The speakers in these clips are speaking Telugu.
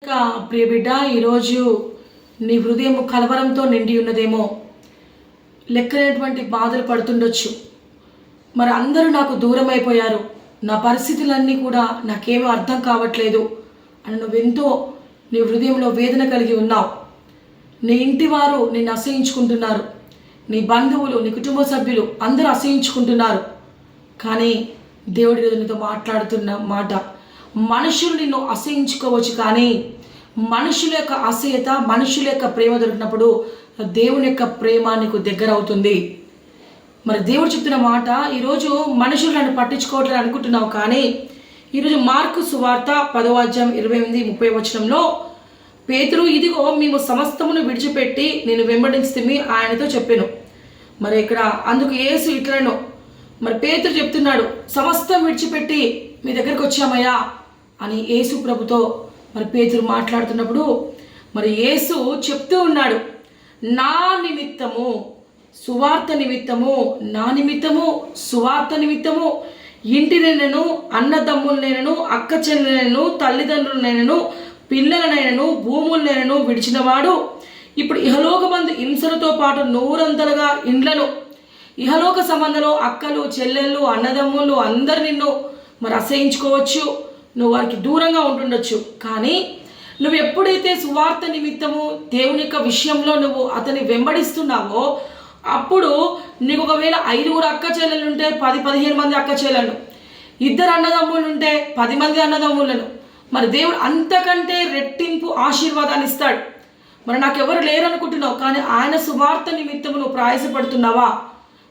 ఇంకా ప్రియ బిడ్డ, ఈరోజు నీ హృదయం కలవరంతో నిండి ఉన్నదేమో, లెక్కలేనటువంటి బాధలు పడుతుండొచ్చు. మరి అందరూ నాకు దూరం అయిపోయారు, నా పరిస్థితులన్నీ కూడా నాకేమీ అర్థం కావట్లేదు అని నువ్వెంతో నీ హృదయంలో వేదన కలిగి ఉన్నావు. నీ ఇంటి వారు నిన్ను అసహించుకుంటున్నారు, నీ బంధువులు, నీ కుటుంబ సభ్యులు అందరూ అసహించుకుంటున్నారు. కానీ దేవుడి ఈరోజు నీతో మాట్లాడుతున్న మాట, మనుషులు నిన్ను అసహించుకోవచ్చు, కానీ మనుషుల యొక్క అసహ్యత, మనుషుల యొక్క ప్రేమ దొరికినప్పుడు దేవుని యొక్క ప్రేమ నీకు దగ్గర అవుతుంది. మరి దేవుడు చెప్తున్న మాట, ఈరోజు మనుషులు నన్ను పట్టించుకోవట్లేదు అనుకుంటున్నావు, కానీ ఈరోజు మార్కు సువార్త 10వ అధ్యాయం 28-30 వచనంలో పేతురు, ఇదిగో మేము సమస్తమును విడిచిపెట్టి నేను వెంబడించితిమి ఆయనతో చెప్పాను. మరి ఇక్కడ అందుకు యేసు ఇట్లను, మరి పేతురు చెప్తున్నాడు, సమస్తం విడిచిపెట్టి మీ దగ్గరికి వచ్చామయ్యా అని యేసు ప్రభుతో మరి పేతురు మాట్లాడుతున్నప్పుడు మరి యేసు చెప్తూ ఉన్నాడు, నా నిమిత్తము సువార్త నిమిత్తము, నా నిమిత్తము సువార్త నిమిత్తము ఇంటినైనను, అన్నదమ్ములనైనను, అక్క చెల్లెలను, తల్లిదండ్రులనైనను, పిల్లలనైనను, భూములనైనను విడిచినవాడు ఇప్పుడు ఇహలోకమందు హింసలతో పాటు నూరంతలుగా ఇండ్లను, ఇహలోక సంబంధంలో అక్కలు, చెల్లెళ్ళు, అన్నదమ్ములు అందరు నిన్ను మరి అసహించుకోవచ్చు, నువ్వు వారికి దూరంగా ఉంటుండొచ్చు. కానీ నువ్వు ఎప్పుడైతే సువార్త నిమిత్తము దేవుని యొక్క విషయంలో నువ్వు అతన్ని వెంబడిస్తున్నావో, అప్పుడు నీకు ఒకవేళ 5 అక్క చెల్లెలు ఉంటే 10-15 మంది అక్క చెల్లెలు, 2 అన్నదమ్ములు ఉంటే 10 మంది అన్నదమ్ములను, మరి దేవుడు అంతకంటే రెట్టింపు ఆశీర్వాదాన్ని ఇస్తాడు. మరి నాకెవరు లేరు అనుకుంటున్నావు, కానీ ఆయన సువార్త నిమిత్తము నువ్వు ప్రయాసపడుతున్నావా?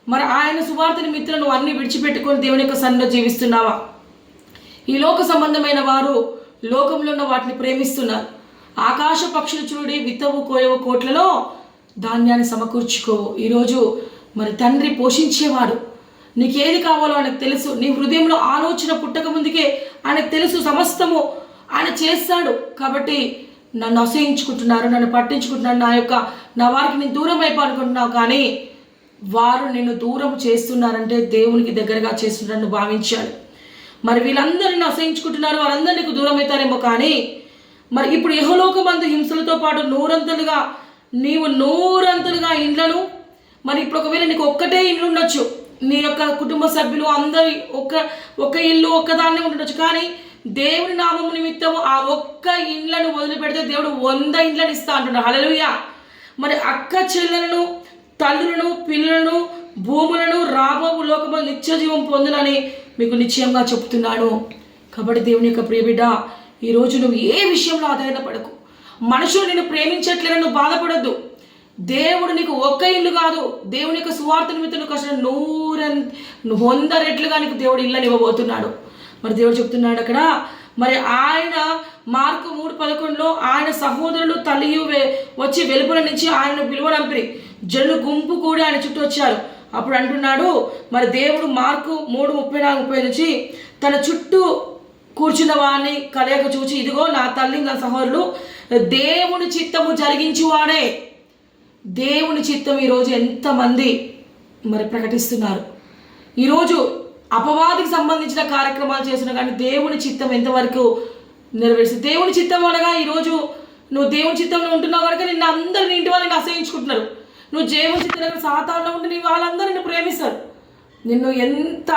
మరి ఆయన సువార్త నిమిత్తం నువ్వు అన్ని విడిచిపెట్టుకొని దేవుని యొక్క సన్నిధిలో జీవిస్తున్నావా? ఈ లోక సంబంధమైన వారు లోకంలో ఉన్న వాటిని ప్రేమిస్తున్నారు. ఆకాశ పక్షులు చూడి విత్తవు కోయవు, కోట్లలో ధాన్యాన్ని సమకూర్చుకోవు. ఈరోజు మరి తండ్రి పోషించేవాడు, నీకేది కావాలో ఆయనకు తెలుసు. నీ హృదయంలో ఆలోచన పుట్టక ముందుకే ఆయనకు తెలుసు, సమస్తము ఆయన చేస్తాడు. కాబట్టి నన్ను అసహించుకుంటున్నారు, నన్ను పట్టించుకుంటున్నారు, నా వారికి నేను దూరం అయిపోనుకుంటున్నావు, కానీ వారు నిన్ను దూరం చేస్తున్నారంటే దేవునికి దగ్గరగా చేస్తున్నారని భావించాలి. మరి వీళ్ళందరినీ అసహించుకుంటున్నారు, వారందరూ నీకు దూరం అవుతారేమో, కానీ మరి ఇప్పుడు యెహోలోకమందు హింసలతో పాటు నీవు నూరంతలుగా ఇండ్లను, మరి ఇప్పుడు ఒకవేళ నీకు ఒక్కటే ఇల్లు ఉండొచ్చు, నీ యొక్క కుటుంబ సభ్యులు అందరి ఒక్క ఇల్లు ఒక్కదాన్నే ఉండొచ్చు, కానీ దేవుని నామము నిమిత్తము ఆ ఒక్క ఇండ్లను వదిలిపెడితే దేవుడు 100 ఇండ్లను ఇస్తా అంటున్నాడు. హల్లెలూయా. మరి అక్క చెల్లెలను, తల్లులను, పిల్లలను, భూములను రాబో లోకము నిత్య జీవం పొందునని మీకు నిశ్చయంగా చెప్తున్నాను. కాబట్టి దేవుని యొక్క ప్రియబిడ్డ, ఈరోజు నువ్వు ఏ విషయంలో ఆధారపడకు. మనుషులు నిన్ను ప్రేమించట్లేదని నువ్వు బాధపడద్దు. దేవుడు నీకు ఒక్క ఇల్లు కాదు, దేవుని యొక్క సువార్త నిమిత్తం నువ్వు కష్టం 100 రెట్లుగా నీకు దేవుడు ఇళ్ళని ఇవ్వబోతున్నాడు. మరి దేవుడు చెప్తున్నాడు అక్కడ, మరి ఆయన మార్కు 3:11లో ఆయన సహోదరులు తల్లియు వచ్చి వెలుపల నుంచి ఆయనను పిలువనంపిరి, జనులు గుంపు కూడి ఆయన చుట్టూ వచ్చారు. అప్పుడు అంటున్నాడు, మరి దేవుడు మార్కు 3:34-30 నుంచి తన చుట్టూ కూర్చున్న వాడిని కలయక చూచి, ఇదిగో నా తల్లి, నా సహోదరులు దేవుని చిత్తము జరిగించువాడే. దేవుని చిత్తం ఈరోజు ఎంతమంది మరి ప్రకటిస్తున్నారు. ఈరోజు అపవాదికి సంబంధించిన కార్యక్రమాలు చేస్తున్నా, కానీ దేవుని చిత్తం ఎంతవరకు నెరవేరుస్తుంది? దేవుని చిత్తం అనగా ఈరోజు నువ్వు దేవుని చిత్తంలో ఉంటున్నావు కనుక నిన్ను అందరూ ఇంటి వాళ్ళని అసహించుకుంటున్నారు. నువ్వు దేవుని చిత్తంలో సాతానులో ఉండి వాళ్ళందరూ నిన్ను ప్రేమిస్తారు. నిన్ను ఎంత